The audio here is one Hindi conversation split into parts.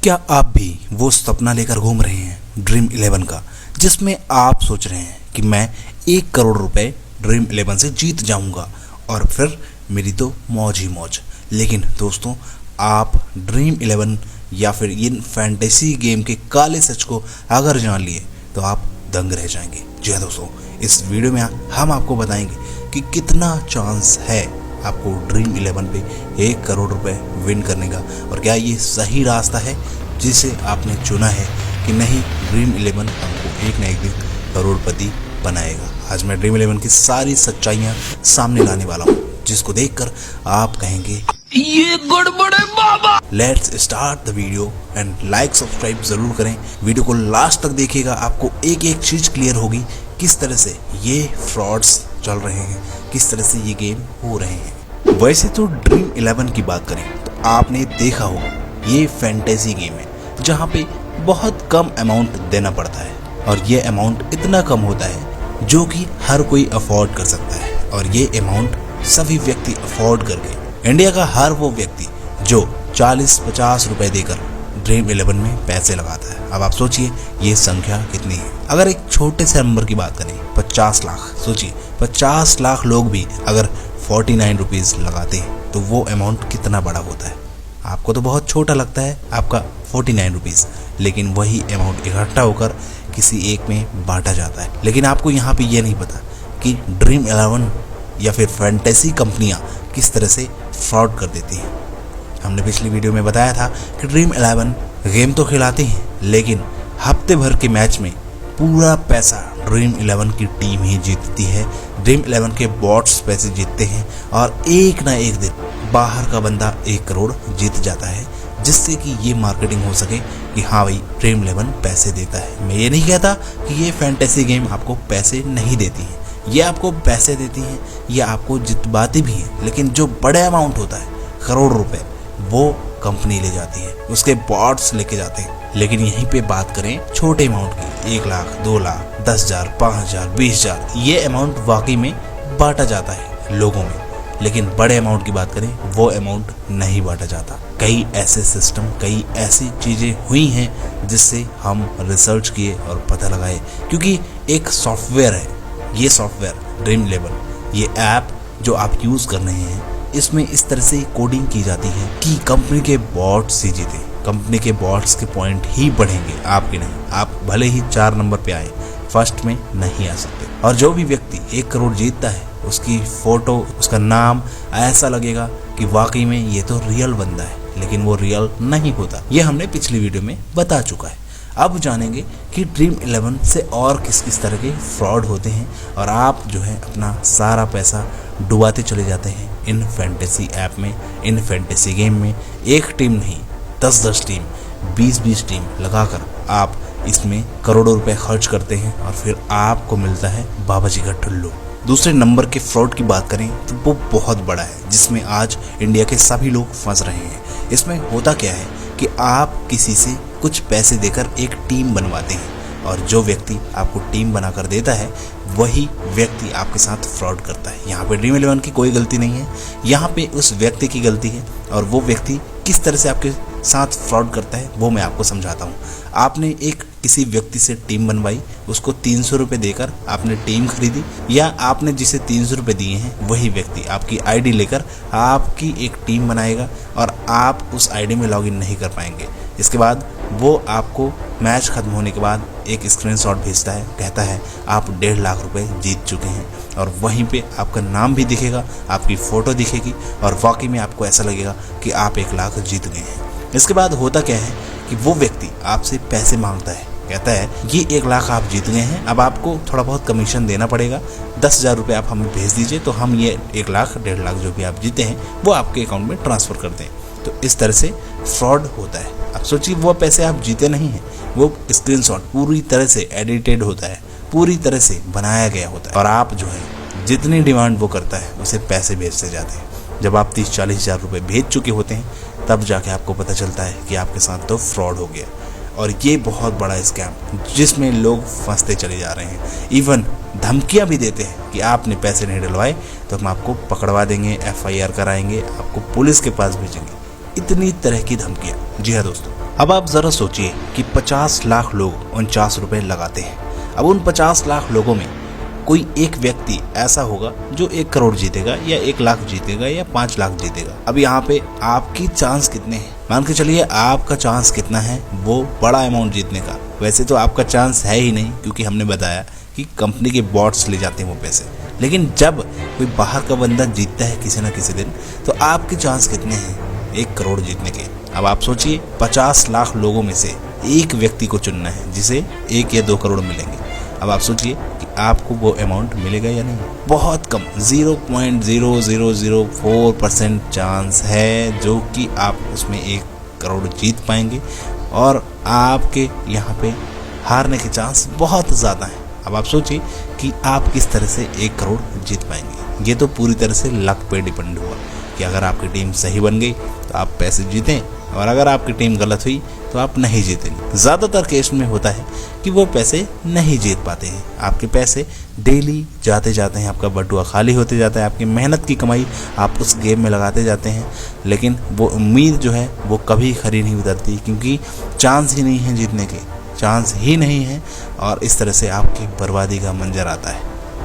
क्या आप भी वो सपना लेकर घूम रहे हैं ड्रीम 11 का, जिसमें आप सोच रहे हैं कि मैं 1 करोड़ रुपए ड्रीम 11 से जीत जाऊंगा और फिर मेरी तो मौज ही मौज। लेकिन दोस्तों, आप ड्रीम 11 या फिर इन फैंटेसी गेम के काले सच को अगर जान लिए तो आप दंग रह जाएंगे। जी हाँ दोस्तों, इस वीडियो में हम आपको बताएंगे कि कितना चांस है आपको ड्रीम 11 पे 1 करोड़ रुपए विन करने का, और क्या ये सही रास्ता है जिसे आपने चुना है कि नहीं ड्रीम 11 हमको एक न एक दिन करोड़पति बनाएगा। आज मैं ड्रीम 11 की सारी सच्चाइयाँ सामने लाने वाला हूँ, जिसको देखकर आप कहेंगे ये गड़बड़ है बाबा। Let's start the video and like subscribe जरूर करें। वीडियो को लास्ट तक देखिएगा, आपको एक एक चीज क्लियर होगी किस तरह से ये फ्रॉड्स चल रहे हैं, किस तरह से ये गेम हो रहे हैं। वैसे तो ड्रीम 11 की बात करें तो आपने देखा होगा ये फैंटेसी गेम है जहाँ पे बहुत कम अमाउंट देना पड़ता है, और ये अमाउंट इतना कम होता है जो कि हर कोई अफोर्ड कर सकता है। और ये अमाउंट सभी व्यक्ति अफोर्ड करके, इंडिया का हर वो व्यक्ति जो 40-50 रुपए देकर ड्रीम 11 में पैसे लगाता है। अब आप सोचिए ये संख्या कितनी है। अगर एक छोटे से नंबर की बात करें 50 लाख, सोचिए 50 लाख लोग भी अगर 49 रुपीज़ लगाते हैं तो वो अमाउंट कितना बड़ा होता है। आपको तो बहुत छोटा लगता है आपका 49 रुपीज़, लेकिन वही अमाउंट इकट्ठा होकर किसी एक में बांटा जाता है। लेकिन आपको यहाँ पे ये नहीं पता कि ड्रीम 11 या फिर फैंटेसी कंपनियाँ किस तरह से फ्रॉड कर देती हैं। हमने पिछली वीडियो में बताया था कि ड्रीम 11 गेम तो खिलाती हैं, लेकिन हफ्ते भर के मैच में पूरा पैसा ड्रीम 11 की टीम ही जीतती है। ड्रीम 11 के बॉट्स पैसे जीतते हैं और एक ना एक दिन बाहर का बंदा 1 करोड़ जीत जाता है, जिससे कि ये मार्केटिंग हो सके कि हाँ भाई ड्रीम 11 पैसे देता है। मैं ये नहीं कहता कि ये फैंटेसी गेम आपको पैसे नहीं देती है, ये आपको पैसे देती हैं, ये आपको जितवाती भी हैं, लेकिन जो बड़े अमाउंट होता है करोड़ रुपए वो कंपनी ले जाती है, उसके बॉट्स लेके जाते हैं। लेकिन यहीं पे बात करें छोटे अमाउंट की, 1 लाख 2 लाख 10,000 5,000 20,000, ये अमाउंट वाकई में बांटा जाता है लोगों में। लेकिन बड़े अमाउंट की बात करें वो अमाउंट नहीं बांटा जाता। कई ऐसे सिस्टम, कई ऐसी चीज़ें हुई हैं जिससे हम रिसर्च किए और पता लगाए, क्योंकि एक सॉफ्टवेयर है, ये सॉफ्टवेयर ड्रीम 11, ये ऐप जो आप यूज़ कर रहे हैं, इसमें इस तरह से कोडिंग की जाती है कि कंपनी के बॉट्स ही जीते, कंपनी के बॉट्स के पॉइंट ही बढ़ेंगे, आपके नहीं। आप भले ही 4 नंबर पे आए, फर्स्ट में नहीं आ सकते। और जो भी व्यक्ति 1 करोड़ जीतता है उसकी फोटो, उसका नाम ऐसा लगेगा कि वाकई में ये तो रियल बंदा है, लेकिन वो रियल नहीं होता। ये हमने पिछली वीडियो में बता चुका है। अब जानेंगे कि ड्रीम 11 से और किस किस तरह के फ्रॉड होते हैं, और आप जो है अपना सारा पैसा डुबाते चले जाते हैं इन फैंटेसी ऐप में, इन फैंटेसी गेम में। एक टीम नहीं, 10-10 टीम, 20-20 टीम लगाकर आप इसमें करोड़ों रुपए खर्च करते हैं और फिर आपको मिलता है बाबा जी का टुल्लू। दूसरे नंबर के फ्रॉड की बात करें तो वो बहुत बड़ा है, जिसमें आज इंडिया के सभी लोग फंस रहे हैं। इसमें होता क्या है कि आप किसी से कुछ पैसे देकर एक टीम बनवाते हैं, और जो व्यक्ति आपको टीम बनाकर देता है वही व्यक्ति आपके साथ फ्रॉड करता है। यहाँ पे ड्रीम 11 की कोई गलती नहीं है, यहाँ पे उस व्यक्ति की गलती है। और वो व्यक्ति किस तरह से आपके साथ फ्रॉड करता है वो मैं आपको समझाता हूँ। आपने एक किसी व्यक्ति से टीम बनवाई, उसको 300 रुपये देकर आपने टीम खरीदी, या आपने जिसे 300 रुपये दिए हैं वही व्यक्ति आपकी आईडी लेकर आपकी एक टीम बनाएगा और आप उस आईडी में लॉगिन नहीं कर पाएंगे। इसके बाद वो आपको मैच खत्म होने के बाद एक स्क्रीनशॉट भेजता है, कहता है आप 1.5 लाख रुपए जीत चुके हैं, और वहीं पे आपका नाम भी दिखेगा, आपकी फ़ोटो दिखेगी, और वाकई में आपको ऐसा लगेगा कि आप 1 लाख जीत गए हैं। इसके बाद होता क्या है कि वो व्यक्ति आपसे पैसे मांगता है, कहता है ये 1 लाख आप जीत गए हैं, अब आपको थोड़ा बहुत कमीशन देना पड़ेगा, 10,000 रुपये आप हमें भेज दीजिए तो हम ये 1 लाख 1.5 लाख जो भी आप जीते हैं वो आपके अकाउंट में ट्रांसफ़र कर दें। तो इस तरह से फ्रॉड होता है। अब सोचिए वो पैसे आप जीते नहीं हैं, वो स्क्रीनशॉट पूरी तरह से एडिटेड होता है, पूरी तरह से बनाया गया होता है, और आप जो है जितनी डिमांड वो करता है उसे पैसे भेजते जाते हैं। जब आप 30-40 हज़ार रुपये भेज चुके होते हैं तब जाके आपको पता चलता है कि आपके साथ तो फ्रॉड हो गया। और ये बहुत बड़ा स्कैम जिसमें लोग फंसते चले जा रहे हैं। इवन धमकियां भी देते हैं कि आपने पैसे नहीं डलवाए तो हम आपको पकड़वा देंगे, FIR कराएंगे, आपको पुलिस के पास भेजेंगे। इतनी तरह की धमकियां। जी हाँ दोस्तों, अब आप जरा सोचिए कि 50 लाख लोग 49 रुपए लगाते हैं। अब उन 50 लाख लोगों में कोई एक व्यक्ति ऐसा होगा जो 1 करोड़ जीतेगा या 1 लाख जीतेगा या 5 लाख जीतेगा। अब यहाँ पे आपकी चांस कितने हैं? मान के चलिए आपका चांस कितना है वो बड़ा अमाउंट जीतने का। वैसे तो आपका चांस है ही नहीं, क्योंकि हमने बताया कि कंपनी के बॉट्स ले जाते हैं वो पैसे। लेकिन जब कोई बाहर का बंदा जीतता है किसी न किसी दिन, तो आपके चांस कितने हैं 1 करोड़ जीतने के? अब आप सोचिए 50 लाख लोगों में से एक व्यक्ति को चुनना है जिसे 1 या 2 करोड़ मिलेंगे। अब आप सोचिए कि आपको वो अमाउंट मिलेगा या नहीं। बहुत कम 0.0004% चांस है जो कि आप उसमें 1 करोड़ जीत पाएंगे, और आपके यहाँ पे हारने के चांस बहुत ज़्यादा हैं। अब आप सोचिए कि आप किस तरह से 1 करोड़ जीत पाएंगे। ये तो पूरी तरह से लक पे डिपेंड हुआ कि अगर आपकी टीम सही बन गई तो आप पैसे जीतें, और अगर आपकी टीम गलत हुई तो आप नहीं जीतेंगे। ज़्यादातर केस में होता है कि वो पैसे नहीं जीत पाते हैं। आपके पैसे डेली जाते जाते हैं, आपका बटुआ खाली होते जाता है, आपकी मेहनत की कमाई आप उस गेम में लगाते जाते हैं, लेकिन वो उम्मीद जो है वो कभी खरी नहीं उतरती, क्योंकि चांस ही नहीं है जीतने के, चांस ही नहीं है। और इस तरह से आपकी बर्बादी का मंजर आता है।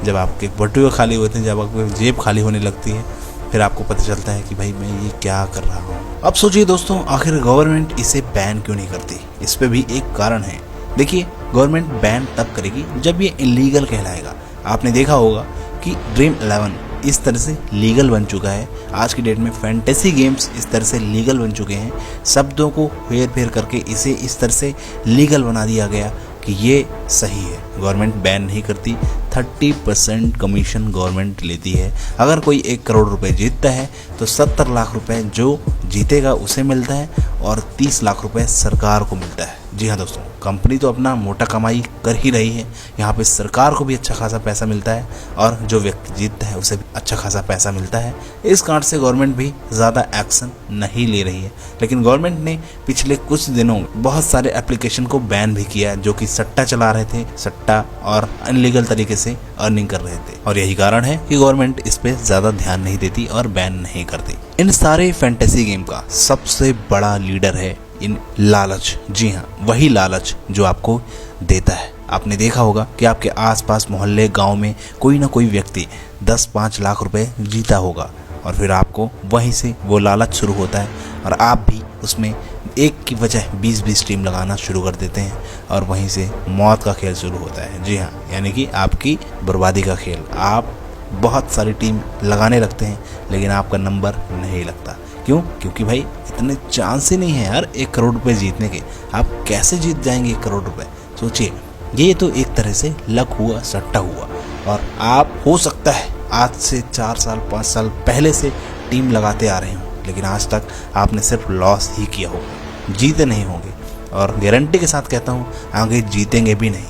जब आपके बटुए खाली होते हैं, जब आपकी जेब खाली होने लगती है, फिर आपको पता चलता है कि भाई मैं ये क्या कर रहा हूँ। अब सोचिए दोस्तों, आखिर गवर्नमेंट इसे बैन क्यों नहीं करती? इस पे भी एक कारण है। देखिए, गवर्नमेंट बैन तब करेगी जब ये इलीगल कहलाएगा। आपने देखा होगा कि ड्रीम 11 इस तरह से लीगल बन चुका है। आज की डेट में फैंटेसी गेम्स इस तरह से लीगल बन चुके हैं। शब्दों को हेर फेर करके इसे इस तरह से लीगल बना दिया गया कि ये सही है। गवर्नमेंट बैन नहीं करती। 30% कमीशन गवर्नमेंट लेती है। अगर कोई 1 करोड़ रुपए जीतता है तो 70 लाख रुपए जो जीतेगा उसे मिलता है, और 30 लाख रुपए सरकार को मिलता है। जी हाँ दोस्तों, कंपनी तो अपना मोटा कमाई कर ही रही है, यहाँ पे सरकार को भी अच्छा खासा पैसा मिलता है, और जो व्यक्ति जीतता है उसे भी अच्छा खासा पैसा मिलता है। इस कारण से गवर्नमेंट भी ज़्यादा एक्शन नहीं ले रही है। लेकिन गवर्नमेंट ने पिछले कुछ दिनों में बहुत सारे एप्लीकेशन को बैन भी किया है जो कि सट्टा चला रहे थे, सट्टा और अनलीगल तरीके से अर्निंग कर रहे थे। और यही कारण है कि गवर्नमेंट इस पे ज़्यादा ध्यान नहीं देती और बैन नहीं करती। इन सारे फैंटेसी गेम का सबसे बड़ा लीडर है इन लालच। जी हाँ, वही लालच जो आपको देता है। आपने देखा होगा कि आपके आसपास मोहल्ले गांव में कोई ना कोई व्यक्ति 10-5 लाख रुपए जीता होगा, और फिर आपको वहीं से वो लालच शुरू होता है, और आप भी उसमें एक की वजह 20-20 टीम लगाना शुरू कर देते हैं, और वहीं से मौत का खेल शुरू होता है। जी हाँ, यानी कि आपकी बर्बादी का खेल। आप बहुत सारी टीम लगाने लगते हैं, लेकिन आपका नंबर नहीं लगता। क्यों? क्योंकि भाई इतने चांस ही नहीं है यार 1 करोड़ रुपए जीतने के। आप कैसे जीत जाएंगे 1 करोड़ रुपए? सोचिए, ये तो एक तरह से लक हुआ, सट्टा हुआ। और आप हो सकता है आज से 4 साल 5 साल पहले से टीम लगाते आ रहे हों, लेकिन आज तक आपने सिर्फ लॉस ही किया होगा, जीते नहीं होंगे। और गारंटी के साथ कहता हूँ आगे जीतेंगे भी नहीं,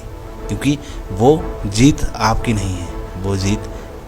क्योंकि वो जीत आपकी नहीं है, वो जीत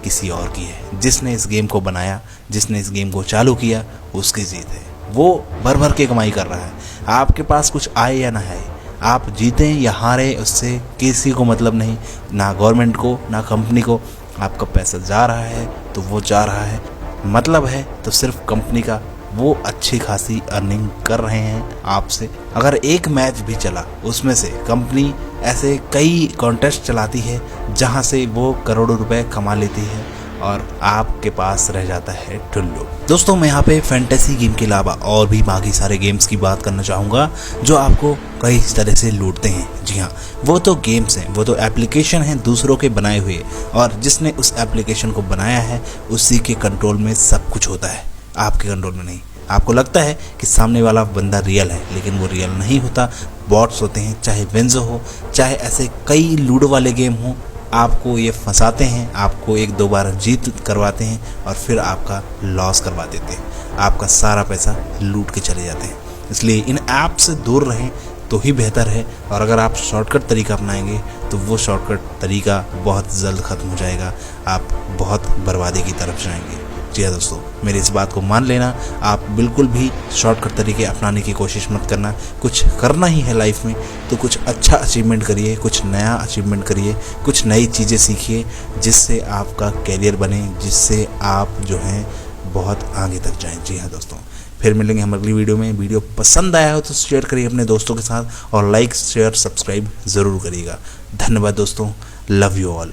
किसी और की है। जिसने इस गेम को बनाया, जिसने इस गेम को चालू किया, उसकी जीत है। वो भर भर के कमाई कर रहा है। आपके पास कुछ आए या ना आए, आप जीतें या हारे, उससे किसी को मतलब नहीं, ना गवर्नमेंट को ना कंपनी को। आपका पैसा जा रहा है तो वो जा रहा है, मतलब है तो सिर्फ कंपनी का। वो अच्छी खासी अर्निंग कर रहे हैं आपसे। अगर एक मैच भी चला, उसमें से कंपनी ऐसे कई कॉन्टेस्ट चलाती है जहां से वो करोड़ों रुपए कमा लेती है, और आपके पास रह जाता है टुल्लू। दोस्तों, मैं यहाँ पे फैंटेसी गेम के अलावा और भी बाकी सारे गेम्स की बात करना चाहूँगा जो आपको कई तरह से लूटते हैं। जी हाँ, वो तो गेम्स हैं, वो तो एप्लीकेशन हैं दूसरों के बनाए हुए, और जिसने उस एप्लीकेशन को बनाया है उसी के कंट्रोल में सब कुछ होता है, आपके कंट्रोल में नहीं। आपको लगता है कि सामने वाला बंदा रियल है, लेकिन वो रियल नहीं होता। बॉट्स होते हैं, चाहे वेंजो हो, चाहे ऐसे कई लूडो वाले गेम हो। आपको ये फंसाते हैं, आपको 1-2 बार जीत करवाते हैं, और फिर आपका लॉस करवा देते हैं, आपका सारा पैसा लूट के चले जाते हैं। इसलिए इन ऐप से दूर रहें तो ही बेहतर है। और अगर आप शॉर्टकट तरीका अपनाएंगे तो वो शॉर्टकट तरीका बहुत जल्द ख़त्म हो जाएगा, आप बहुत बर्बादी की तरफ जाएंगे। जी हाँ दोस्तों, मेरी इस बात को मान लेना। आप बिल्कुल भी शॉर्टकट तरीके अपनाने की कोशिश मत करना। कुछ करना ही है लाइफ में तो कुछ अच्छा अचीवमेंट करिए, कुछ नया अचीवमेंट करिए, कुछ नई चीज़ें सीखिए, जिससे आपका कैरियर बने, जिससे आप जो हैं बहुत आगे तक जाएं। जी हाँ दोस्तों, फिर मिलेंगे हम अगली वीडियो में। वीडियो पसंद आया हो तो शेयर करिए अपने दोस्तों के साथ और लाइक शेयर सब्सक्राइब ज़रूर करिएगा। धन्यवाद दोस्तों, लव यू ऑल।